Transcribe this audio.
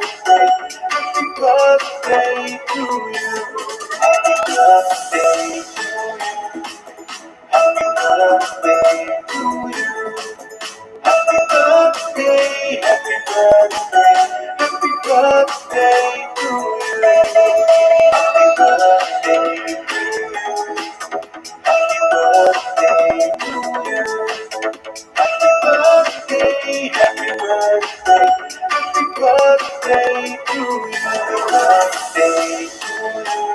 birthday, happy birthday to you. Happy birthday to you. Happy birthday to you. Happy birthday, happy birthday, happy birthday to you. Happy birthday to you. Happy birthday to you. Happy birthday, happy birthday, happy birthday to you. Happy birthday to you.